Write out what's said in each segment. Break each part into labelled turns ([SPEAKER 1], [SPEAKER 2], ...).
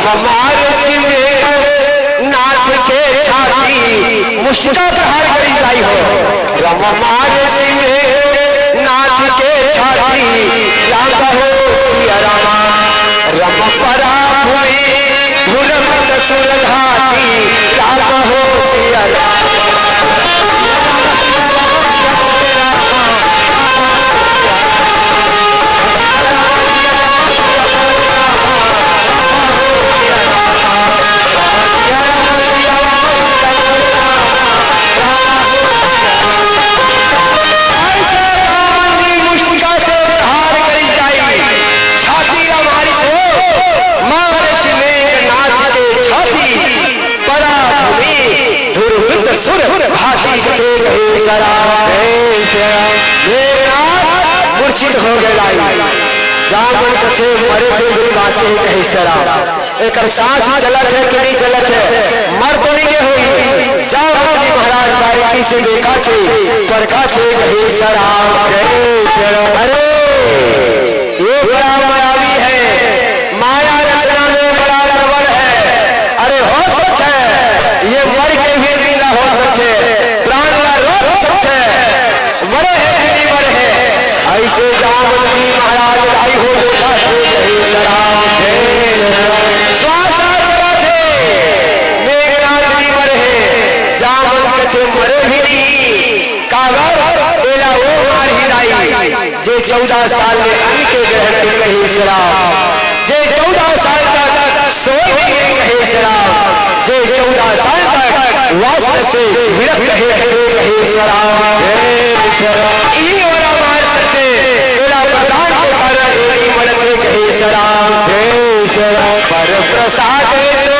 [SPEAKER 1] राम मार सिवे नाथ के छाती मुष्टिका प्रहार करी जाई हो राम मार सिवे नाथ के छाती राम हो सिया रामा राम परा भूमि धुरमत सुरघाती राम हो सिया मूर्छित हो गए जामन कथे मरे थे जो बाँचे कहे सरा एक सांस चलत है कि नहीं चलत है मर तो नहीं के हुई जामन जी महाराज बारीकी से देखा थे परखा थे कहे सरा अरे ये बड़ा मायावी है माया रचना में बड़ा प्रबल है अरे हो सकता है ये मर के भी जिंदा हो सकते प्राण का रोक सकते मरे है कि नहीं मरे है ऐसे जामन जी महाराज लाई हो देखा थे कहीं सराम श्वास चला थे मेघनाथ जी मरे है जामन कथे मरे भी नहीं कागर एला वो मार ही लाई जे 14 साल में अन्न के ग्रहण के कहीं सराम जे 14 साल तक सोए भी नहीं कहीं सराम जे 14 साल तक वास्ते से विरक्त है कहीं सराम इन्हीं वाला मार सकते एला प्रदान के कारण एली मरते कहीं सराम पर प्रसाद सो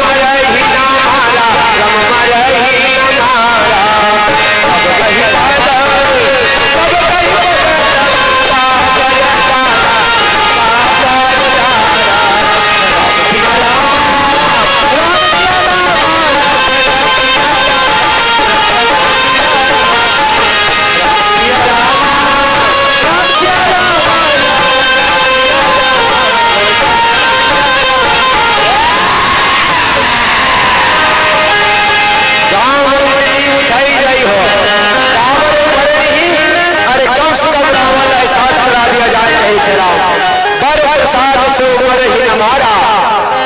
[SPEAKER 1] मरही ना मारा रम मरही ना मारा अब कहीं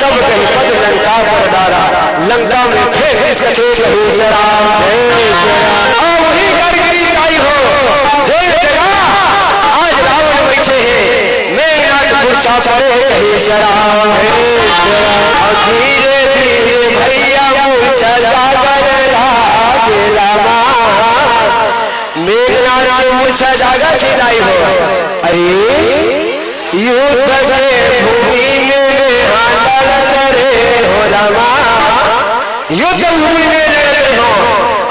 [SPEAKER 1] तब कहीं पद लंका पर डारा लंका में फिर इसका छेद हो सराम वही कर गिरी जाई हो जेल जगह आज रावण बैठे हैं मेघनाथ मूर्छा पड़े कहीं सराम धीरे धीरे भैया मूर्छा जागर लागेला मेघनाथ मूर्छा जागर खिलाई हो अरे युद्ध के भूमि में करे हो रमा युद्ध भूमि में लड़ते हो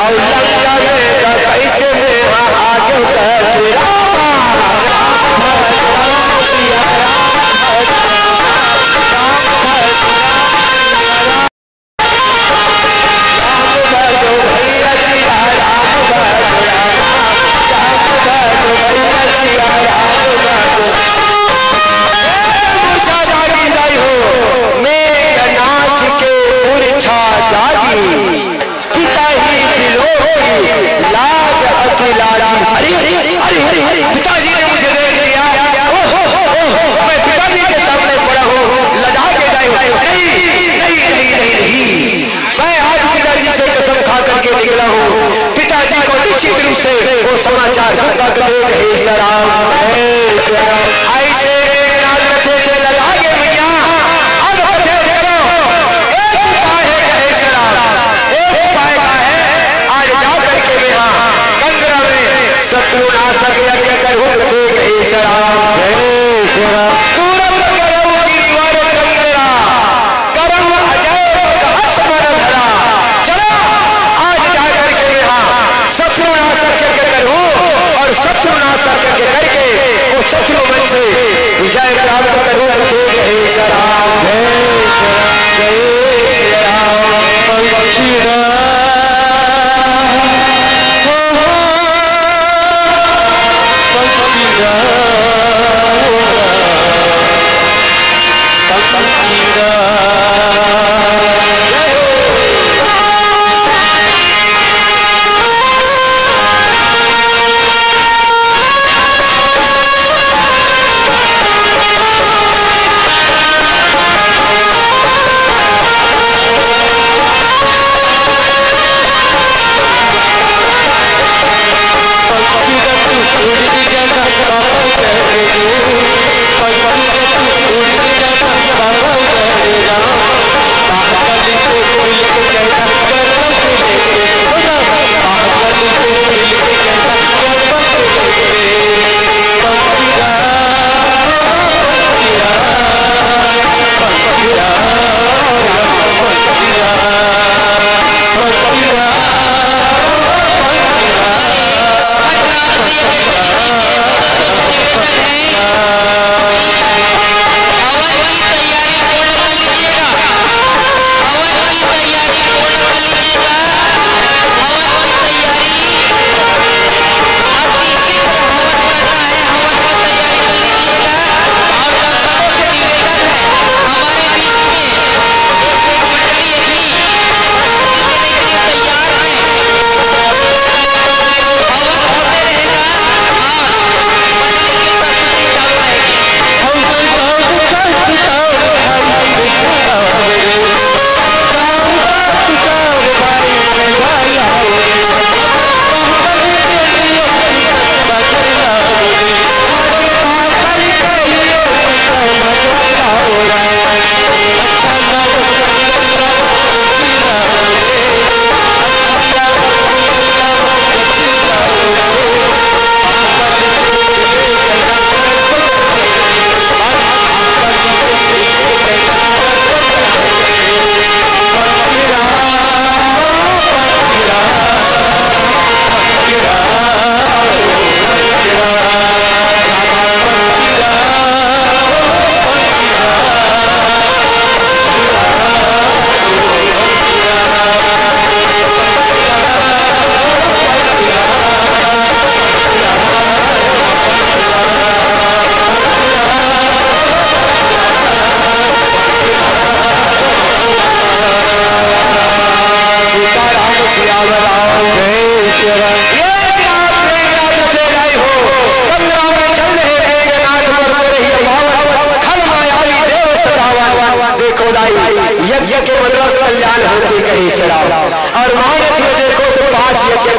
[SPEAKER 1] और लंका में कैसे में आगे पिताजी ने मुझे देख लिया मैं पिताजी के सामने पड़ा हूँ लजा के गए नहीं मैं आज पिताजी से कसम खा करके निकला हूँ पिताजी को निश्चित रूप से वो समाचार ऐसे लगा के भैया अब एक उपाय का है आज जा करके मैं कंगरा में शत्रु नाशक यज्ञ करूं कहे सराम शत्रु मन से विजय प्राप्त करूं कहे सराम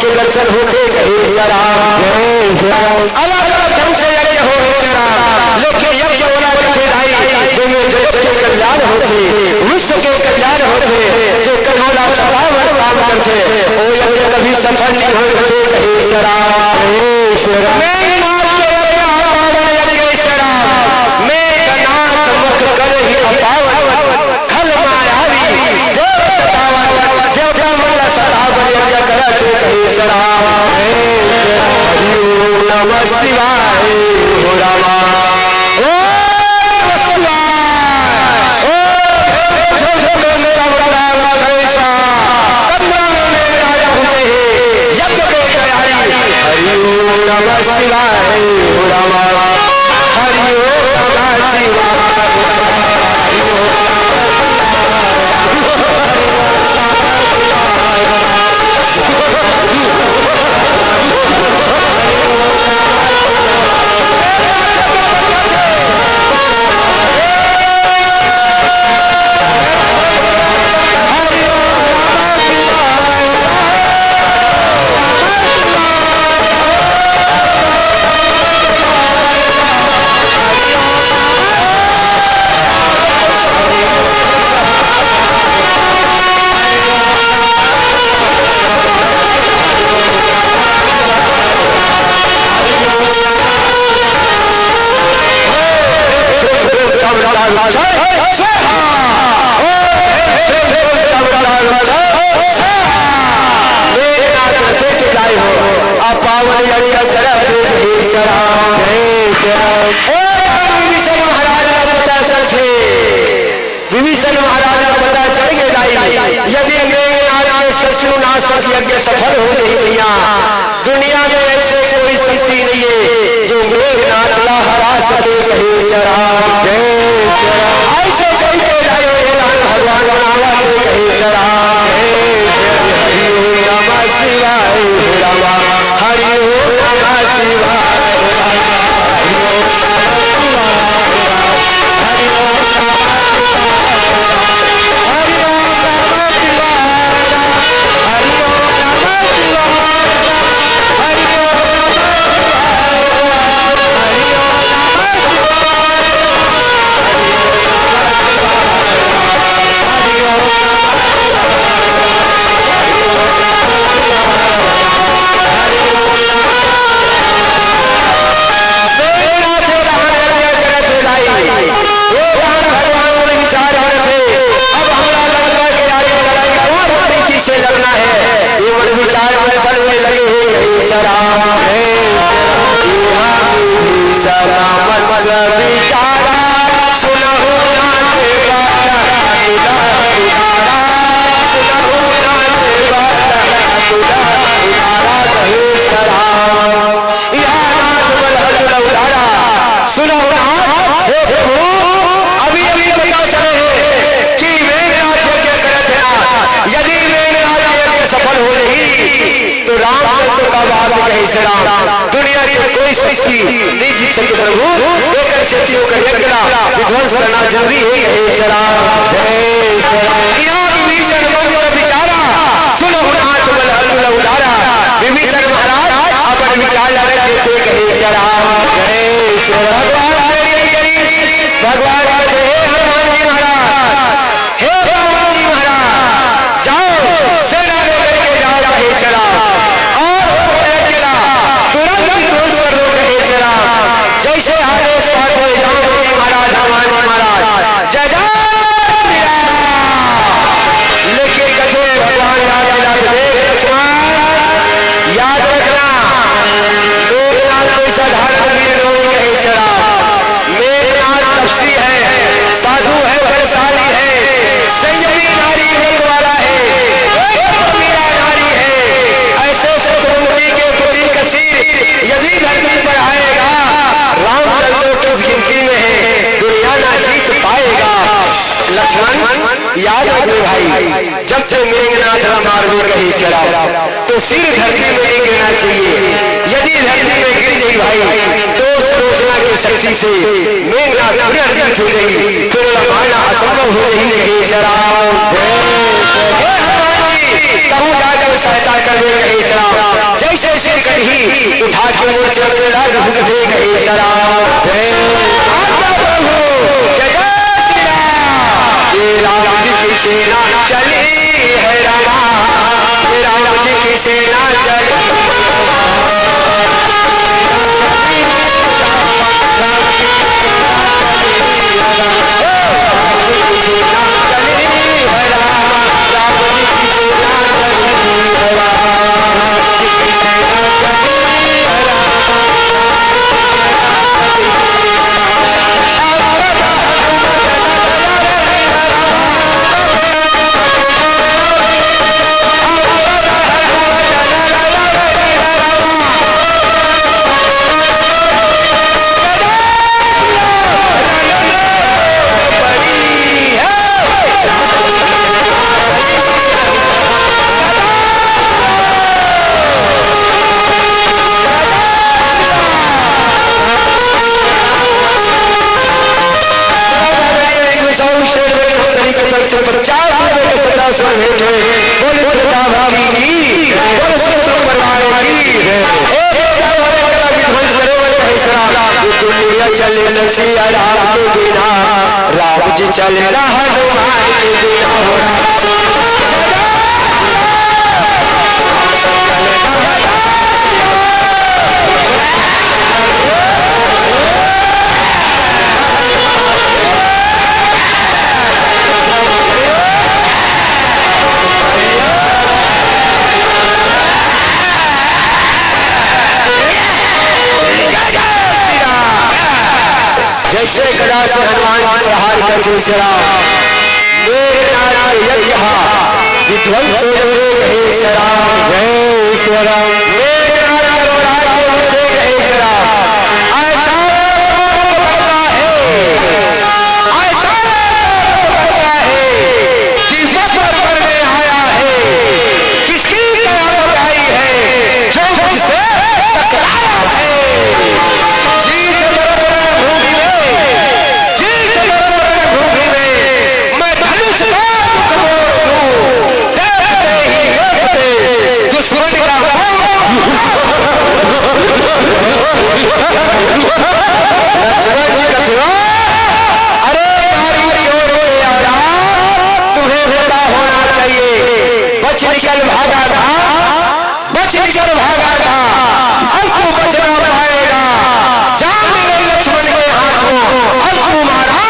[SPEAKER 1] के दर्शन होते कहे सराम। अलग अलग ढंग से यज्ञ हो सराम, लेकिन यज्ञ वाला कथे भाई जिनमें जगत के कल्याण होते, विश्व के कल्याण होते, जो कन्हौला सतावन काम करते, वो यज्ञ कभी सफल नहीं हो कथे कहे सराम। मेघनाथ के यज्ञ पावन यज्ञ सराम, मेघनाथ मुख कर ही पावन, खल मायावी देव सतावन, देवता मंगल सतावन यज्ञ करते कहे सराम। नमः शिवाय हो रामा, ओ शिवाय, ओ झोझो मेरा बड़ा कैसा कन्या में राजा होते हैं यज्ञ के तैयारी। हरि ओम नमः शिवाय हो रामा, हरि ओम नमः शिवाय। विभीषण महाराज को पता चल गया यदि मेघनाथ के शत्रुनाशक यज्ञ सफल हो गई दुनिया में ऐसे कोई शक्ति नहीं है जो मेघनाथ ला हरा सके कहे सराम। ऐसे कोई भगवान बनावा कहे सराम। हरि ओम नमः शिवाय रामा, हरि ओम नमः शिवाय। दुनिया की कोई शक्ति नहीं जीत सके प्रभु, एक शक्तियों का यज्ञ विध्वंस करना जरूरी है। विभीषण विचारा सुनो नाथ बल अतुल उदारा, विभीषण महाराज अपन विचार रखे थे कहे सराम। भगवान कहते हे हनुमान जी महाराज, हे रावण जी महाराज, जाओ सेना लेकर के जाओ कहे सराम, जैसे आदेश पाते जाओ जी महाराज, हनुमान जी महाराज जय जय। लेकिन कथे भगवान याद दिलाते देख लक्ष्मण याद रखना, मेघनाथ कोई साधारण वीर नहीं कहे सराम। मेघनाथ तपस्वी है, साधु है, बलशाली है, संयमी नारी व्रत वाला है, मीरा नारी है। ऐसे सतमुक्ति के प्रति कसीर यदि धरती पर आएगा, राम तो किस गिनती में है, दुनिया ना जीत पाएगा। लक्ष्मण याद रखो भाई, जब तक मेघनाथ मार में कही सराम तो सिर धरती में नहीं गिरना चाहिए। यदि धरती में गिर जाए भाई तो सोचना की शक्ति से मेघनाथ पुनर्जीवित हो जाएगी, फिर मारना असंभव हो जाएगी कही सराम। कहूँ जाकर सहायता करने कही सराम। कचे लाग भुगते कहे सरा ये राम जी की सेना चली है रामा, ये राम जी की सेना चली चले लसिया राम के बिना, राम जी चले ना हनुमान के बिना। जैसे गदा से हनुमान प्रहार करते सरा मेघनाद यज्ञ विध्वंस हो गए सरा मेघनाद प्रहार करते गए सरा। ऐसा होता है, ऐसा होता है कि वक्त पर में आया है, किसकी कयामत आई है जो मुझसे टकराया है। निकल भागा था, बच निकल भागा था, अब तू बच ना पाएगा। जान ले लक्ष्मण के हाथों, अब तू मारा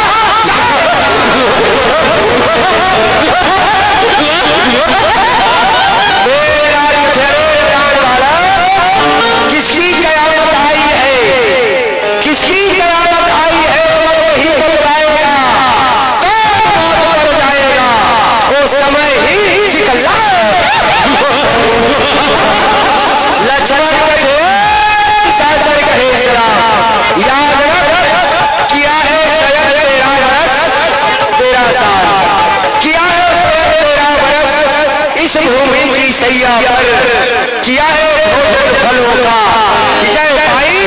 [SPEAKER 1] मेरा जान वाला। किसकी कयामत आई है, किसकी कयामत आई है वही बताएगा, कौन कर जाएगा वो समय ही सिकल्ला। लक्ष्मण कहे सासर कहे सरा, याद रख किया है स्वयं तेरा बरस तेरा साल, किया है स्वयं तेरा बरस इस भूमि की सैया पर, किया है भोजन फलों का विजय पाई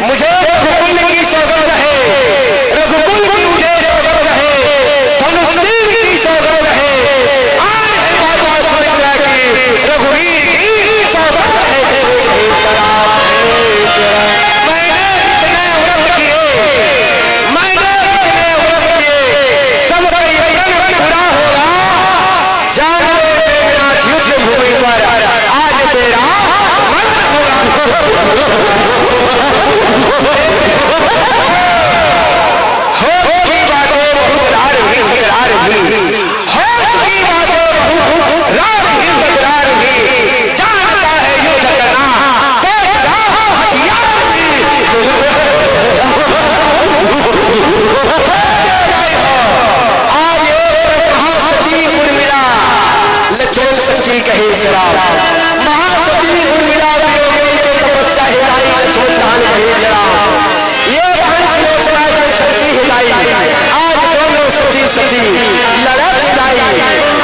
[SPEAKER 1] मुझे रघुकुल की सौगंध है, रघुकुल की मुझे सौगंध है, धनुष तीर की सौगंध है। रघुवीर की सौगंध है। मैंने इतने व्रत किए, मैंने इतने व्रत किए, तब कोई व्रत पूरा होगा। जान ले मेघनाथ युद्ध भूमि पर आज तेरा मरण होगा। हो की बातें बहुत रार भी तकरार भी, हो की बातें बहुत रार भी तकरार भी, जानता है युद्ध करना तेजदार हथियार भी। आज महासती उर्मिला लक्ष्मण सती कहे सरा, महासती उर्मिला वियोगिनी के तपस्या हिलाई लक्ष्मण दान कहे सरा। ये लोचना की सती हिलाई, आज दोनों सती सती लड़त हिलाई।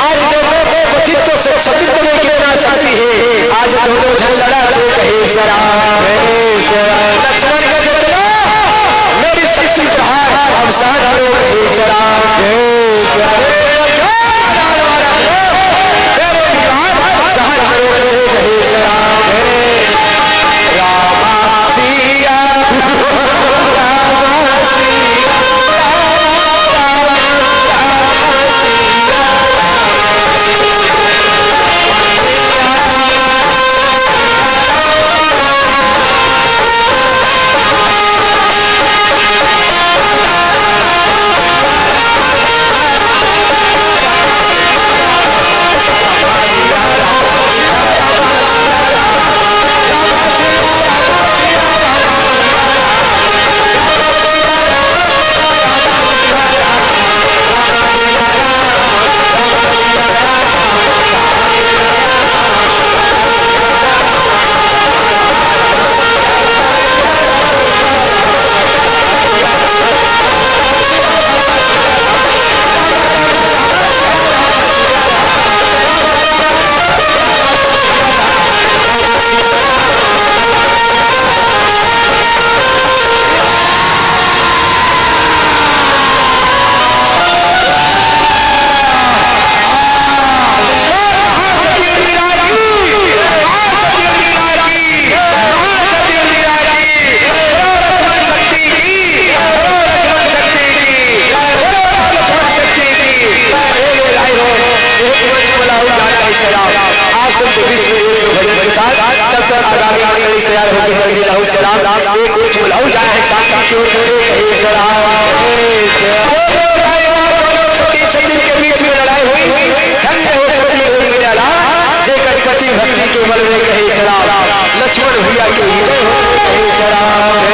[SPEAKER 1] आज दोनों को पतित्व से सतीत्व में गिरना सकती है, आज दोनों जन लड़ा थे कहे सरा। लक्ष्मण का जितना मेरी शक्ति प्रहार अवसान करो कहे सरा। सहन करो कहे सरा। के बीच में एक भजन के साथ तब तक आगामी मंडली तैयार हो गई है। लहू सलाम एक उच्च लहू जाए है साथी की ओर से कहे सलाम सती सती के बीच में लड़ाई हुई धन्य हो सती हुई मिला जेकर पति भक्ति के बल में कहे सलाम लक्ष्मण भैया के विजय हो कहे सलाम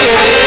[SPEAKER 2] Hey!